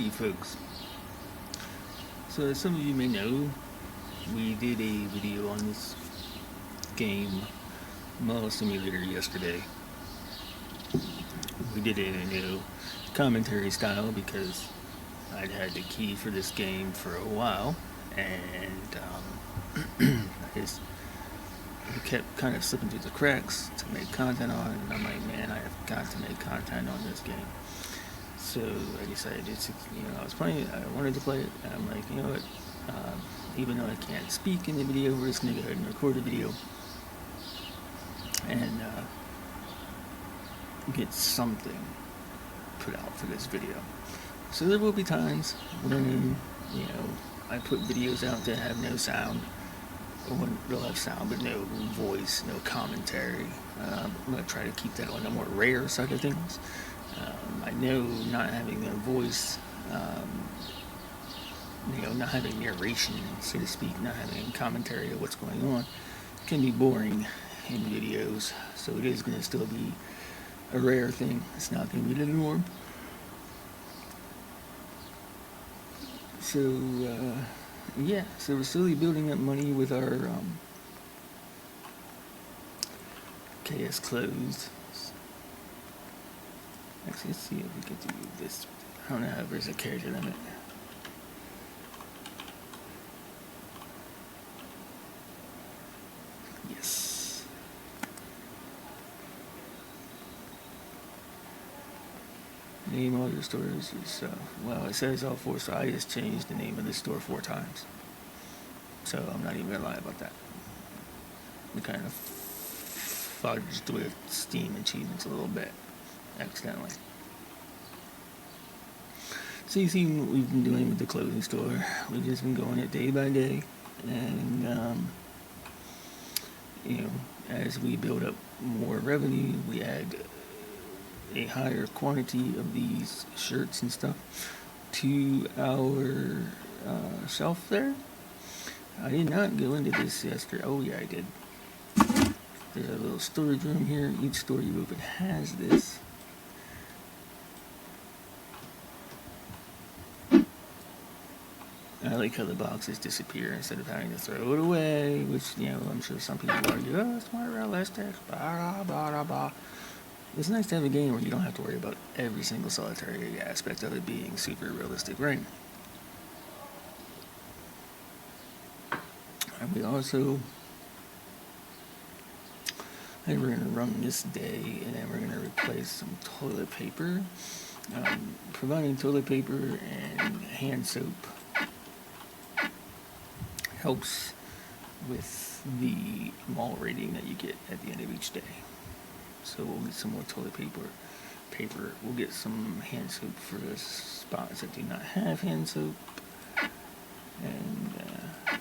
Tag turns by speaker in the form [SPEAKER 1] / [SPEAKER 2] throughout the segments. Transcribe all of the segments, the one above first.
[SPEAKER 1] you folks. So as some of you may know, we did a video on this game, Mall Simulator, yesterday. We did it in a commentary style because I'd had the key for this game for a while, and I just it kept kind of slipping through the cracks to make content on, and I'm like, man, I have got to make content on this game. So I decided to, I was playing, I wanted to play it, and I'm like, you know what, even though I can't speak in the video, we're just going to go ahead and record a video and get something put out for this video. So there will be times when, I put videos out that have no sound, or when they'll have sound but no voice, no commentary. I'm going to try to keep that on the more rare side of things. I know not having a voice, not having narration, so to speak, not having commentary of what's going on, can be boring in videos. So it is going to still be a rare thing. It's not going to be the norm. So, so we're slowly building up money with our KS closed. Actually, let's see if we can do this. I don't know how there's a character limit. Yes. Name all your stores is, it says all 4, so I just changed the name of the store 4 times. So I'm not even gonna lie about that. We kind of fudged with Steam achievements a little bit, accidentally. So you see what we've been doing with the clothing store. We've just been going it day by day, and as we build up more revenue, we add a higher quantity of these shirts and stuff to our shelf there. I did not go into this yesterday. Oh yeah, I did. There's a little storage room here. Each store you open has this. I like how the boxes disappear instead of having to throw it away, which, I'm sure some people argue, oh, it's more realistic, blah, blah, blah, blah. It's nice to have a game where you don't have to worry about every single solitary aspect of it being super realistic, right? And we also, we're going to run this day, and then we're going to replace some toilet paper. Providing toilet paper and hand soap helps with the mall rating that you get at the end of each day. So we'll get some more toilet paper. We'll get some hand soap for the spots that do not have hand soap. And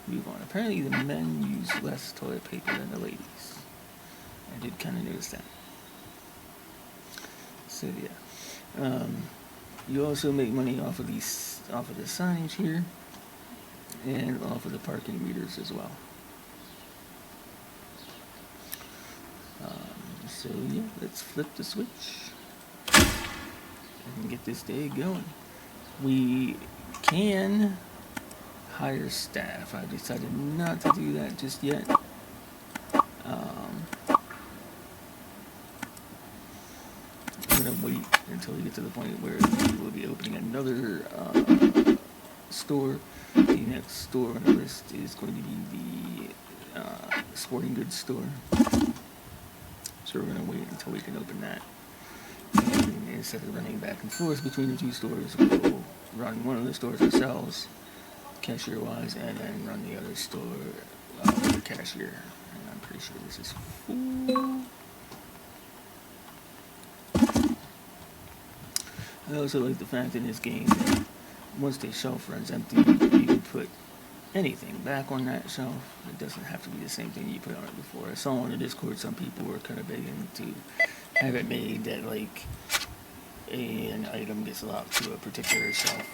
[SPEAKER 1] move on. Apparently the men use less toilet paper than the ladies. I did kind of notice that. So yeah. You also make money off of the signage here, and off of the parking meters as well. So yeah, let's flip the switch and get this day going. We can hire staff. I've decided not to do that just yet. I'm gonna wait until we get to the point where we will be opening another store. The next store on the list is going to be the sporting goods store. So we're going to wait until we can open that. And instead of running back and forth between the two stores, we'll run one of the stores ourselves, cashier-wise, and then run the other store with the cashier. And I'm pretty sure this is full. I also like the fact in this game that once the shelf runs empty, you can put anything back on that shelf. It doesn't have to be the same thing you put on it before. I saw on the Discord some people were kind of begging to have it made that an item gets locked to a particular shelf,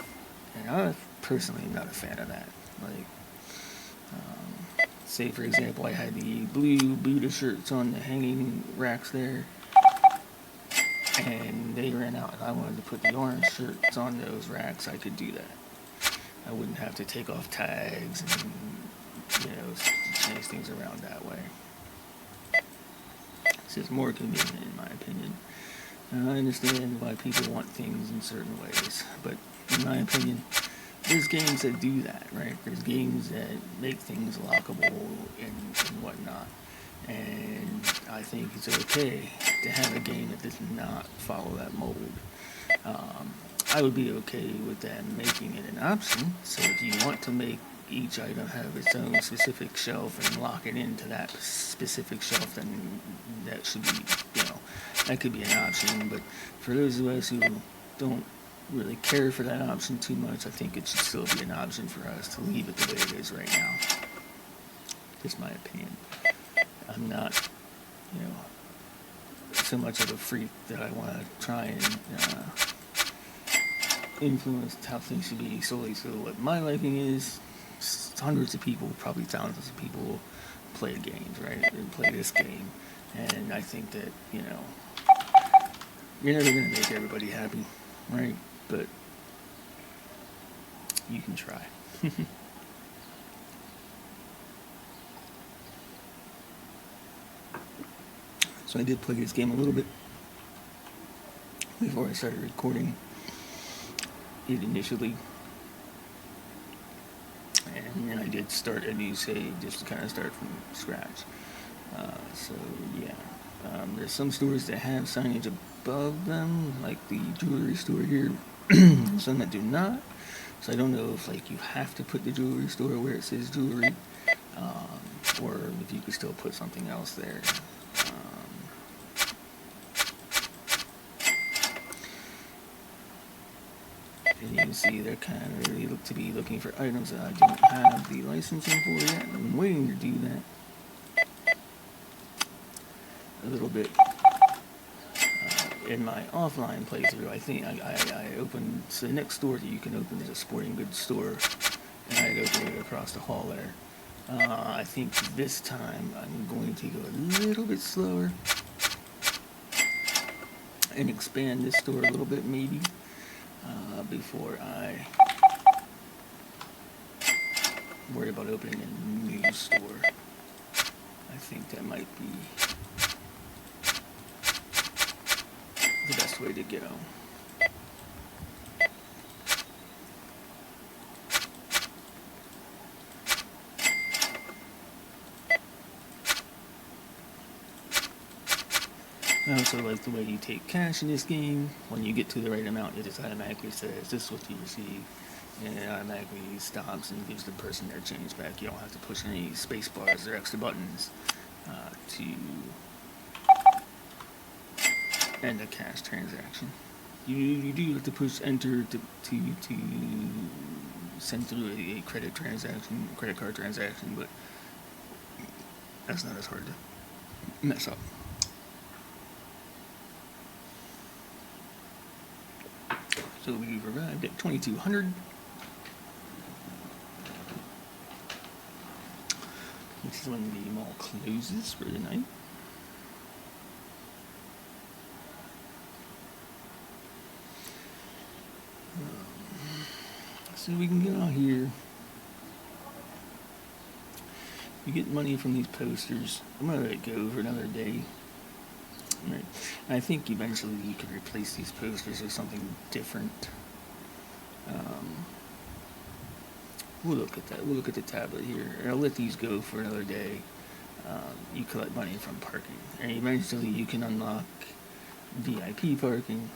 [SPEAKER 1] and I personally am not a fan of that. Say for example, I had the blue Buddha shirts on the hanging racks there. and they ran out and I wanted to put the orange shirts on those racks, I could do that. I wouldn't have to take off tags and, change things around that way. It's just more convenient in my opinion. And I understand why people want things in certain ways, but in my opinion, there's games that do that, right? There's games that make things lockable and whatnot. And I think it's okay to have a game that does not follow that mold. I would be okay with them making it an option. So if you want to make each item have its own specific shelf and lock it into that specific shelf, then that should be, that could be an option. But for those of us who don't really care for that option too much, I think it should still be an option for us to leave it the way it is right now. Just my opinion. I'm not, so much of a freak that I want to try and influence how things should be solely. So what my liking is, hundreds of people, probably thousands of people play games, right? And play this game. And I think that, you're never going to make everybody happy, right? But you can try. So I did play this game a little bit before I started recording it initially. And then I did start a new save just to kind of start from scratch. So yeah, there's some stores that have signage above them, like the jewelry store here. Some that do not. So I don't know if you have to put the jewelry store where it says jewelry, or if you could still put something else there. And you can see they're kind of really look to be looking for items that I don't have the licensing for yet. I'm waiting to do that a little bit. In my offline playthrough, I think I opened, so the next store that you can open is a sporting goods store, and I opened it across the hall there. I think this time I'm going to go a little bit slower and expand this store a little bit maybe before I worry about opening a new store. I think that might be the best way to go. I also like the way you take cash in this game. When you get to the right amount, it just automatically says, this is what you receive. And it automatically stops and gives the person their change back. You don't have to push any space bars or extra buttons to end a cash transaction. You do have to push enter to send through a credit card transaction, but that's not as hard to mess up. So we've arrived at 2200. This is when the mall closes for the night. So we can get out here. You get money from these posters. I'm going to let it go for another day. Right. And I think eventually you could replace these posters with something different. We'll look at that. We'll look at the tablet here. I'll let these go for another day. You collect money from parking. And eventually you can unlock VIP parking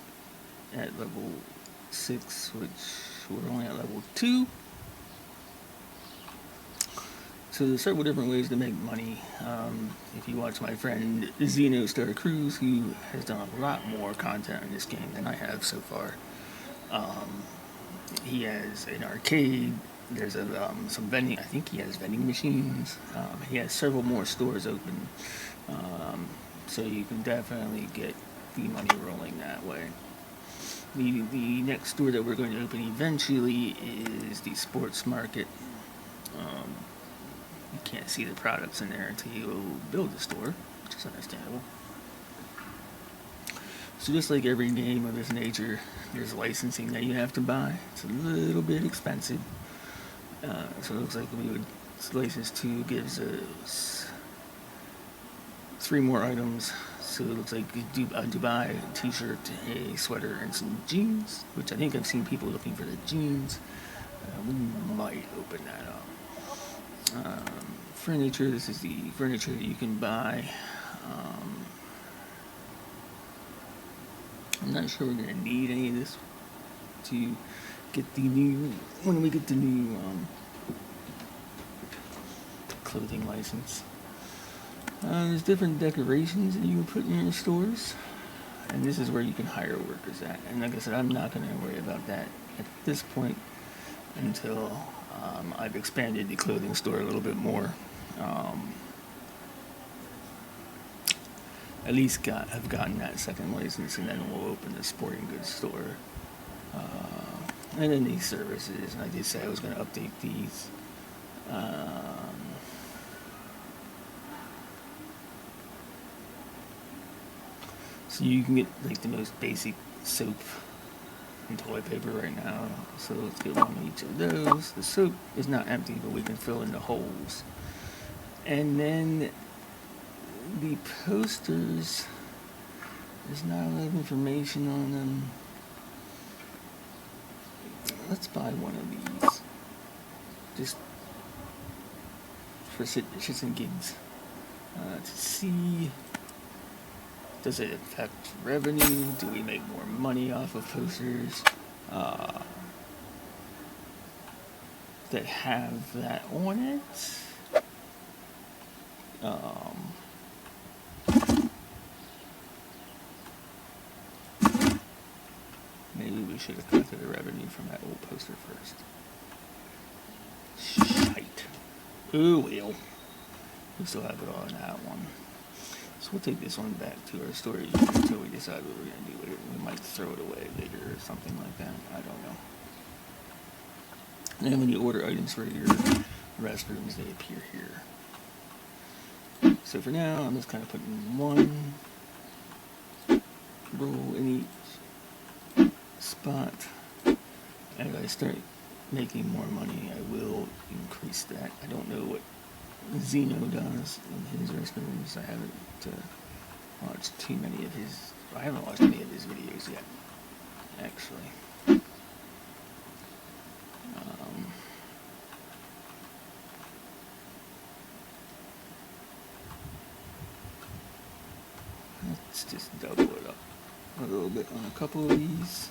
[SPEAKER 1] at level 6, which we're only at level 2. So there's several different ways to make money. If you watch my friend Xenostar Cruz, who has done a lot more content in this game than I have so far. He has an arcade. There's some vending. I think he has vending machines. He has several more stores open. So you can definitely get the money rolling that way. The next store that we're going to open eventually is the sports market. You can't see the products in there until you build the store, which is understandable. So just like every game of this nature, there's licensing that you have to buy. It's a little bit expensive. So it looks like we would license 2 gives us 3 more items. So it looks like a Dubai t-shirt, a sweater, and some jeans, which I think I've seen people looking for the jeans. We might open that up. Furniture, this is the furniture that you can buy. I'm not sure we're going to need any of this to get the new, when we get the new clothing license. There's different decorations that you can put in your stores, and this is where you can hire workers at. And like I said, I'm not going to worry about that at this point until I've expanded the clothing store a little bit more. At least have gotten that second license, and then we'll open the sporting goods store. And then these services, and I did say I was going to update these. So you can get like the most basic soap and toilet paper right now. So let's get one of each of those. The soap is not empty, but we can fill in the holes. And then the posters, there's not a lot of information on them. Let's buy one of these, just for shits and gigs, to see, does it affect revenue? Do we make more money off of posters that have that on it? Maybe we should have collected the revenue from that old poster first. Shite. Ooh, well. We still have it on that one. So we'll take this one back to our storage until we decide what we're going to do with it. We might throw it away later or something like that. I don't know. And then when you order items for your restrooms, they appear here. So for now, I'm just kind of putting one roll in each spot. As I start making more money, I will increase that. I don't know what Zeno does in his restrooms. I haven't watched too many of his. I haven't watched any of his videos yet, actually. Let's just double it up a little bit on a couple of these.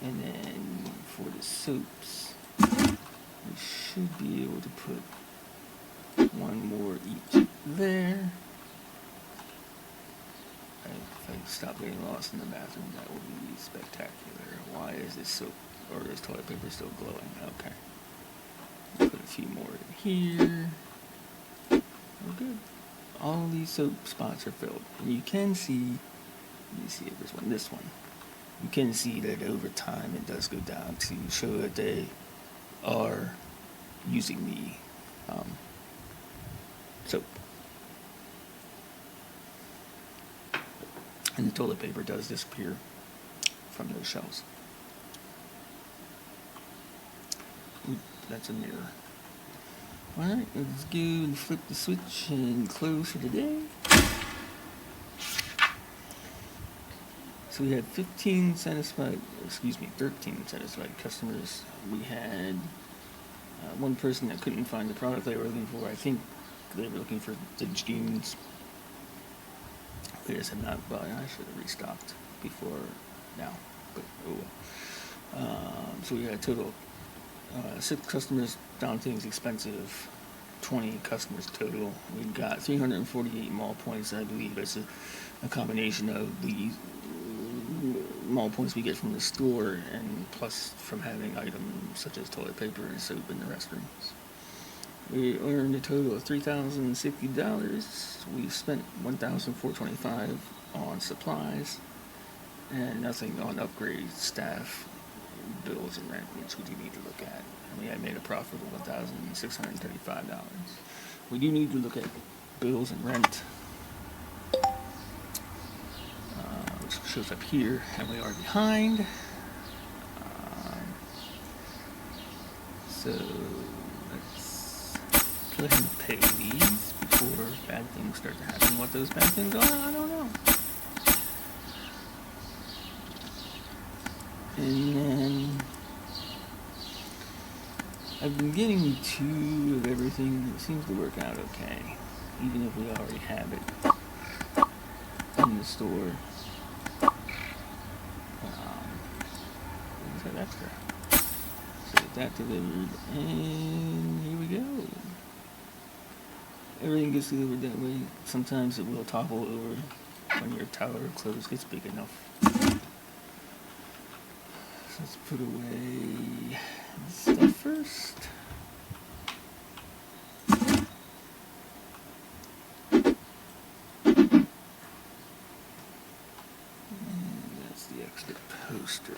[SPEAKER 1] And then for the soaps, we should be able to put one more each there. If I stop getting lost in the bathroom, that will be spectacular. Why is this soap or this toilet paper still glowing? Okay. I'll put a few more in here. We're good. All of these soap spots are filled. And you can see, let me see if there's one, this one. You can see that over time it does go down to show that they are using the soap. And the toilet paper does disappear from those shelves. Oop, that's a mirror. Alright, let's go and flip the switch and close for the day. So we had 13 satisfied customers. We had one person that couldn't find the product they were looking for. I think they were looking for the jeans. They just had not bought. I should have restocked before now, but oh well. So we had a total 6 customers. Down things expensive. 20 customers total. We got 348 mall points. I believe it's a combination of the mall points we get from the store and plus from having items such as toilet paper and soap in the restrooms. We earned a total of $3,060. We spent $1,425 on supplies and nothing on upgrades, staff, bills, and rent, which we do need to look at. And we had made a profit of $1,635. We do need to look at bills and rent. shows up here, and we are behind. So let's go ahead and pay these before bad things start to happen. What those bad things are, I don't know. And then I've been getting 2 of everything. It seems to work out okay, even if we already have it in the store. What is that extra? So that delivered, and here we go. Everything gets delivered that way. Sometimes it will topple over when your tower close gets big enough. So let's put away this stuff first. And that's the extra poster.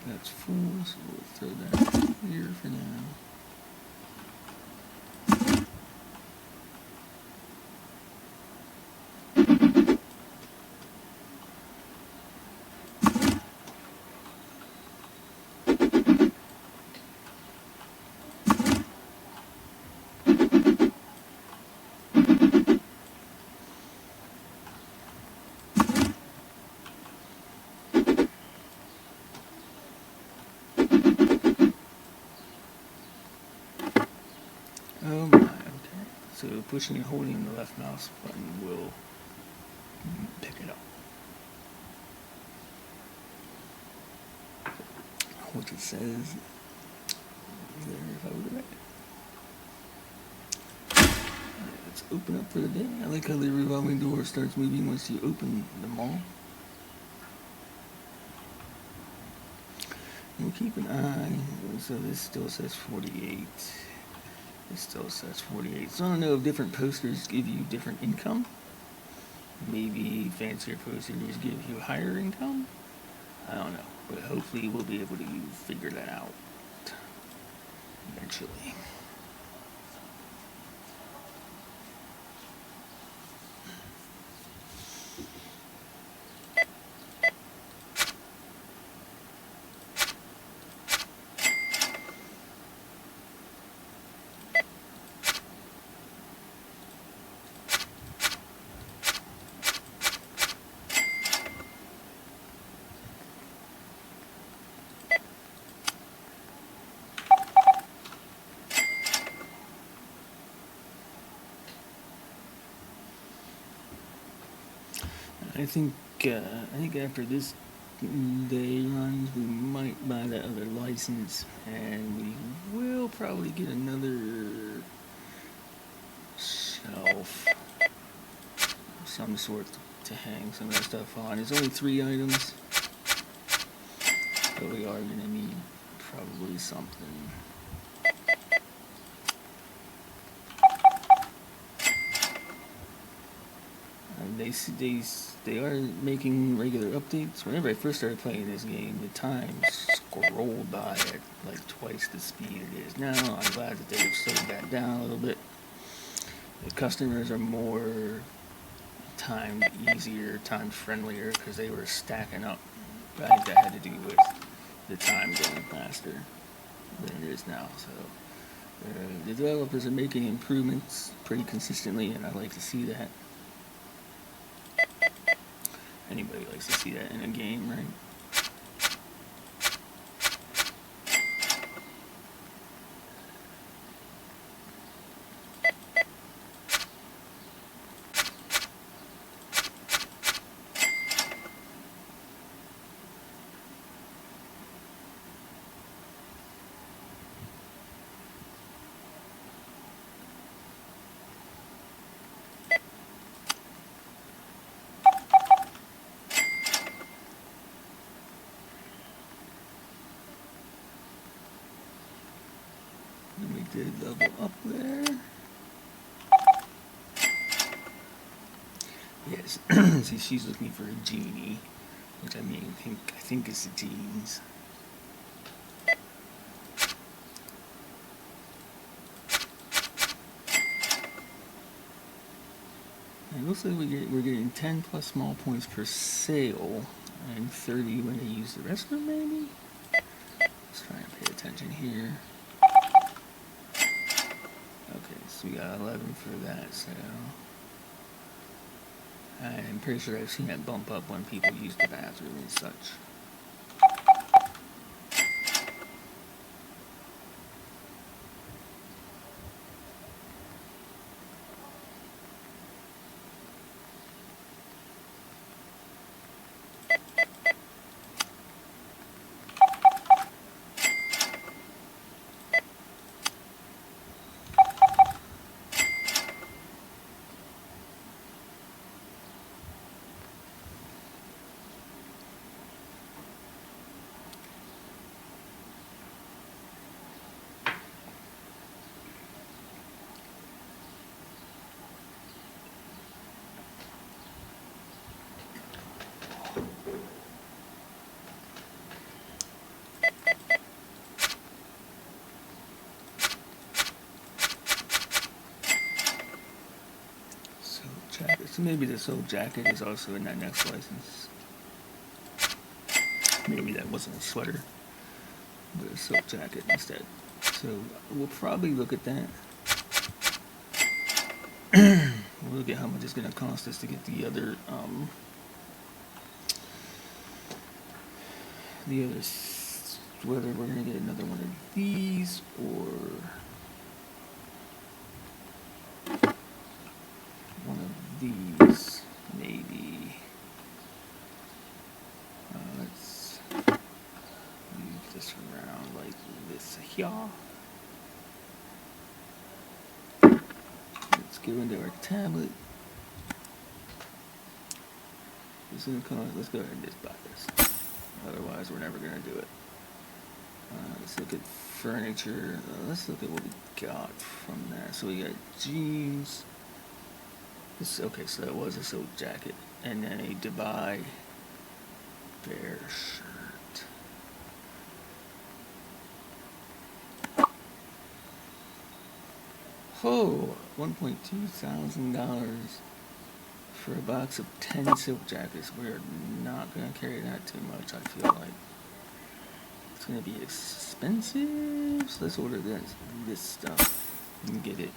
[SPEAKER 1] That's full, so we'll throw that here for now. Oh my, okay. So pushing and holding the left mouse button will pick it up. Which it says there if I would have read it. Let's open up for the day. I like how the revolving door starts moving once you open the mall. We'll keep an eye. So this still says 48. It still says 48. So I don't know if different posters give you different income. Maybe fancier posters give you higher income. I don't know. But hopefully we'll be able to figure that out eventually. I think after this day runs, we might buy that other license, and we will probably get another shelf of some sort to hang some of that stuff on. It's only 3 items, but we are gonna need probably something. They are making regular updates. Whenever I first started playing this game, the time scrolled by at like twice the speed it is now. I'm glad that they've slowed that down a little bit. The customers are more timed easier, time friendlier, because they were stacking up. But I think that had to do with the time going faster than it is now. So the developers are making improvements pretty consistently, and I like to see that. Anybody likes to see that in a game, right? did level up there. Yes, see, she's looking for a genie, which I think is the jeans. And it looks like we're getting 10 plus small points per sale, and 30 when they use the restroom, maybe? Let's try and pay attention here. Okay, so we got 11 for that sale. I'm pretty sure I've seen that bump up when people use the bathroom and such. Jacket. So maybe the soap jacket is also in that next license. Maybe that wasn't a sweater, but a soap jacket instead. So we'll probably look at that. We'll look at how much it's going to cost us to get the other whether we're going to get another one of these or one of these, maybe. Let's move this around like this here. Let's go into our tablet. Let's go ahead and just buy this. Otherwise, we're never going to do it. Let's look at furniture. Let's look at what we got from that. So we got jeans. Okay, so that was a soap jacket. And then a Dubai bear shirt. Oh, $1,200 for a box of 10 silk jackets. We're not going to carry that too much, I feel like. It's going to be expensive. So let's order this stuff and get it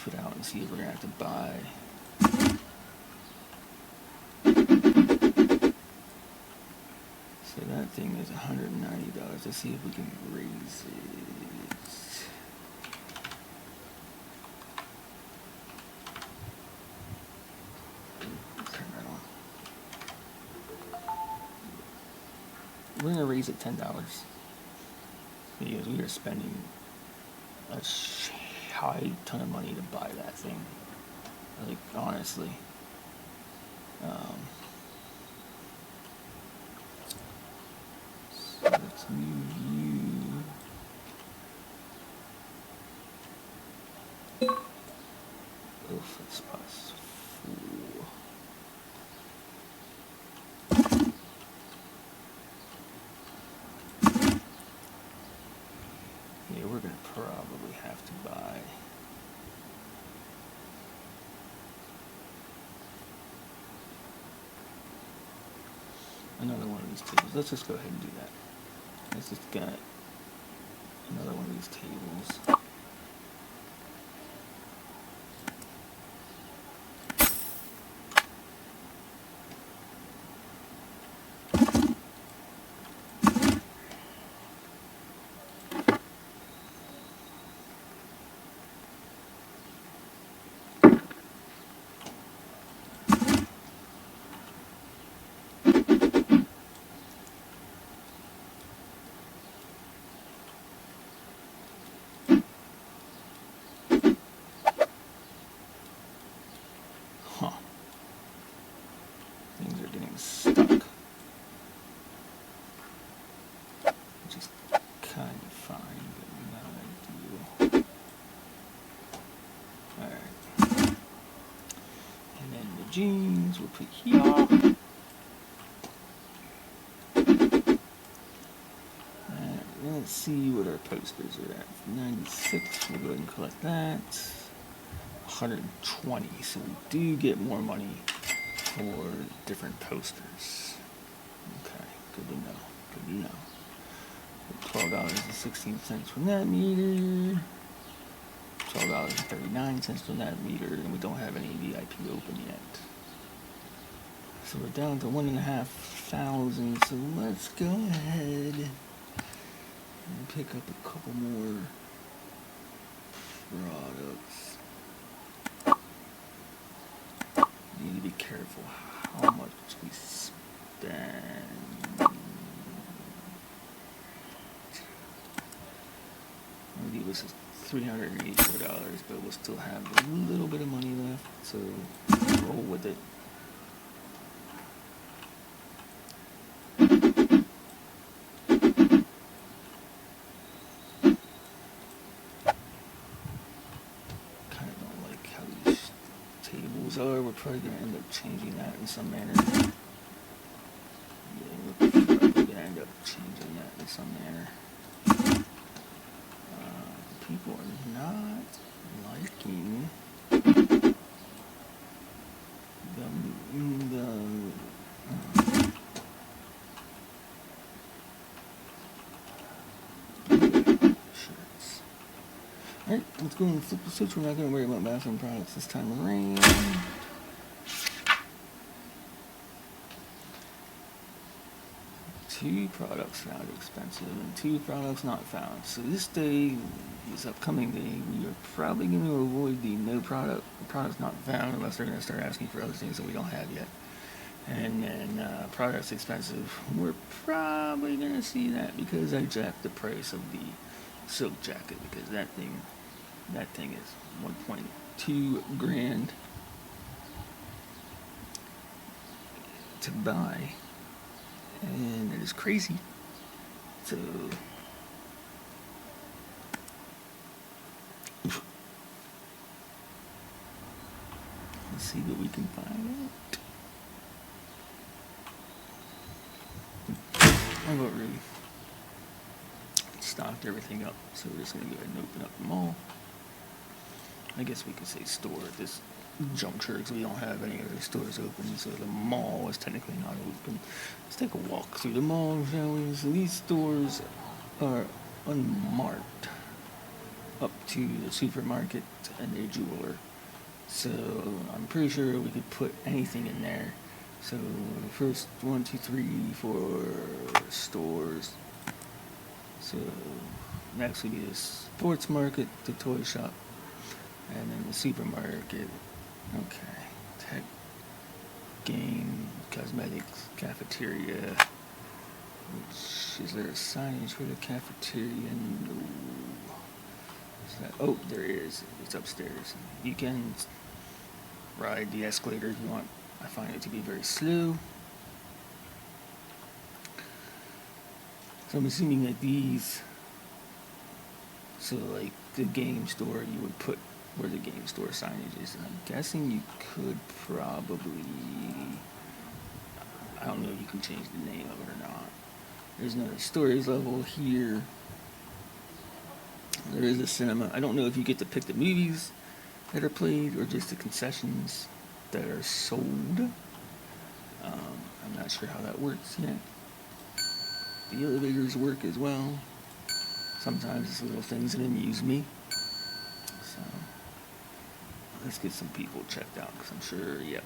[SPEAKER 1] put out and see if we're going to have to buy. So that thing is $190. Let's see if we can raise it. Turn that on. We're going to raise it $10 because we are spending a high ton of money to buy that thing. Like, honestly. So let's move you. Oof, that's plus 4. Yeah, we're gonna probably have to buy another one of these tables. Let's just go ahead and do that. Let's just get another one of these tables. Huh. Things are getting stuck. Which is kind of fine, but not ideal. jeans, we'll put here. Let's see what our posters are at. 96, we'll go ahead and collect that. 120, so we do get more money for different posters. Okay, good to know, good to know. $12.16 from that meter. $12.39 from that meter, and we don't have any VIP open yet. So we're down to 1,500, so let's go ahead and pick up a couple more products. Need to be careful how much we spend. Maybe this is $384, but we'll still have a little bit of money left, so roll with it. We're probably going to end up changing that in some manner. Yeah, we're probably going to end up changing that in some manner. People are not liking shirts. Alright, let's go and flip the switch. We're not going to worry about bathroom products this time around. Two products found expensive and two products not found. So this day, this upcoming day, we are probably going to avoid the products not found, unless they're going to start asking for other things that we don't have yet. And then products expensive, we're probably going to see that because I jacked the price of the silk jacket, because that thing is 1.2 grand to buy. And it is crazy. So let's see what we can find out. I've already stocked everything up, so we're just gonna go ahead and open up the mall. I guess we could say store at this juncture because we don't have any other stores open, so the mall is technically not open. Let's take a walk through the mall, shall we? So these stores are unmarked up to the supermarket and a jeweler, so I'm pretty sure we could put anything in there. So first 1, 2, 3, 4 stores. So next would be the sports market, the toy shop, and then the supermarket. Okay, tech, game, cosmetics, cafeteria. Is there a signage for the cafeteria? No. Oh, there is. It's upstairs. You can ride the escalator if you want. I find it to be very slow. So I'm assuming that these, so like the game store, you would put where the game store signage is, and I'm guessing you could probably, I don't know if you can change the name of it or not. There's another storage level here. There is a cinema. I don't know if you get to pick the movies that are played or just the concessions that are sold. I'm not sure how that works yet. The elevators work as well. Sometimes it's little things that amuse me. So let's get some people checked out, because I'm sure, yep.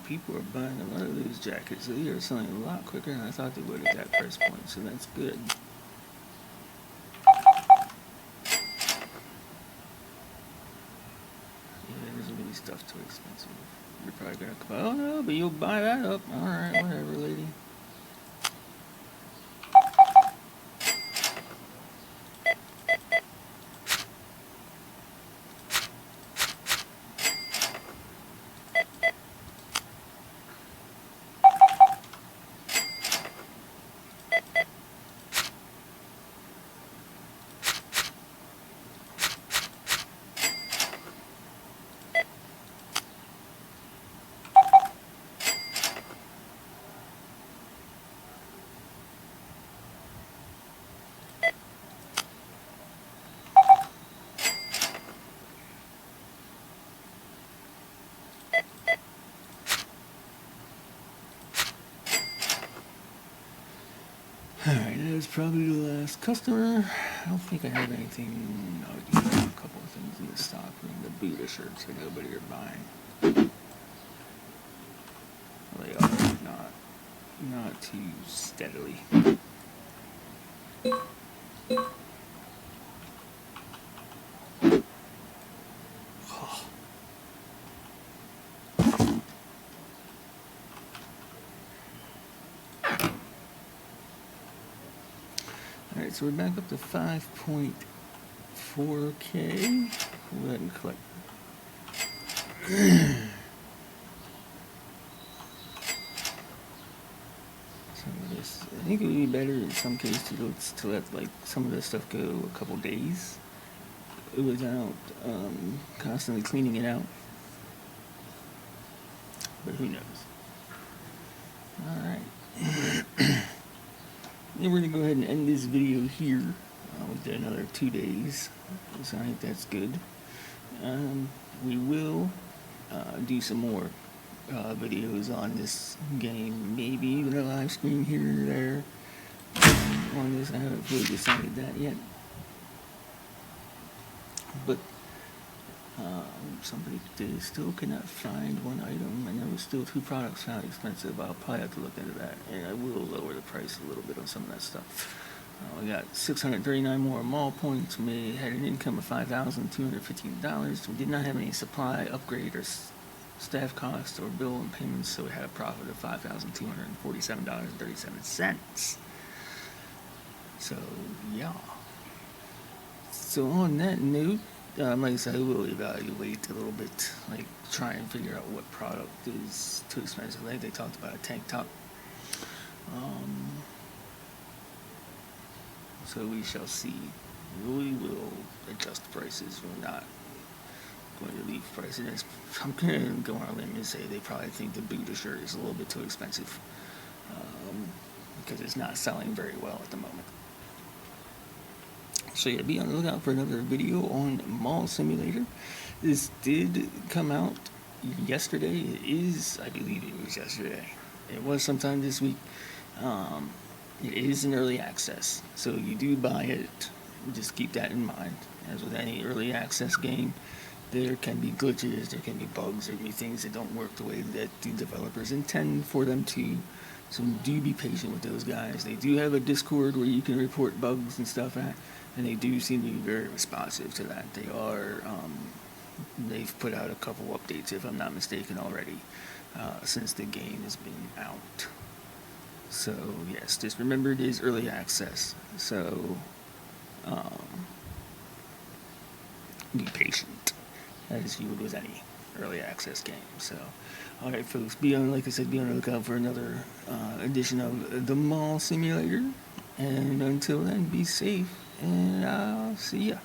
[SPEAKER 1] people are buying a lot of those jackets. They are selling a lot quicker than I thought they would at that price point, so that's good. Yeah, there's really stuff too expensive. You're probably gonna come, oh no, but you'll buy that up. Alright, whatever, lady. Alright, that was probably the last customer. I don't think I have anything. No, I do have a couple of things in the stock room. The Buddha shirts that nobody are buying. Well, they are not too steadily. Alright, so we're back up to 5.4K. We'll go ahead and collect. Some of this. I think it would be better in some cases to let like some of this stuff go a couple days without constantly cleaning it out. But who knows? Alright. Then we're going to go ahead and end this video here. We did another 2 days, so I think that's good. We will do some more videos on this game, maybe even a live stream here or there on this. I haven't really decided that yet. But somebody still cannot find one item, and there was still 2 products found expensive. I'll probably have to look into that, and I will lower the price a little bit on some of that stuff. We got 639 more mall points. We had an income of $5,215. We did not have any supply, upgrade, or staff costs or bill and payments, so we had a profit of $5,247.37. So, yeah. So on that note, like I said, I will evaluate a little bit, like try and figure out what product is too expensive. Like they talked about a tank top. So we shall see. We will adjust prices. We're not going to leave prices. I'm going to go on a limb and say they probably think the Buddha shirt is a little bit too expensive because it's not selling very well at the moment. So yeah, be on the lookout for another video on Mall Simulator. This did come out yesterday. It is, I believe it was yesterday. It was sometime this week. It is in early access, so you do buy it. Just keep that in mind. As with any early access game, there can be glitches, there can be bugs, there can be things that don't work the way that the developers intend for them to. So do be patient with those guys. They do have a Discord where you can report bugs and stuff at, and they do seem to be very responsive to that. They are, they've put out a couple updates, if I'm not mistaken, already, since the game has been out. So, yes, just remember it is early access. So, be patient, as you would with any early access game. So, alright folks, like I said, be on the lookout for another edition of the Mall Simulator. And until then, be safe, and I'll see ya.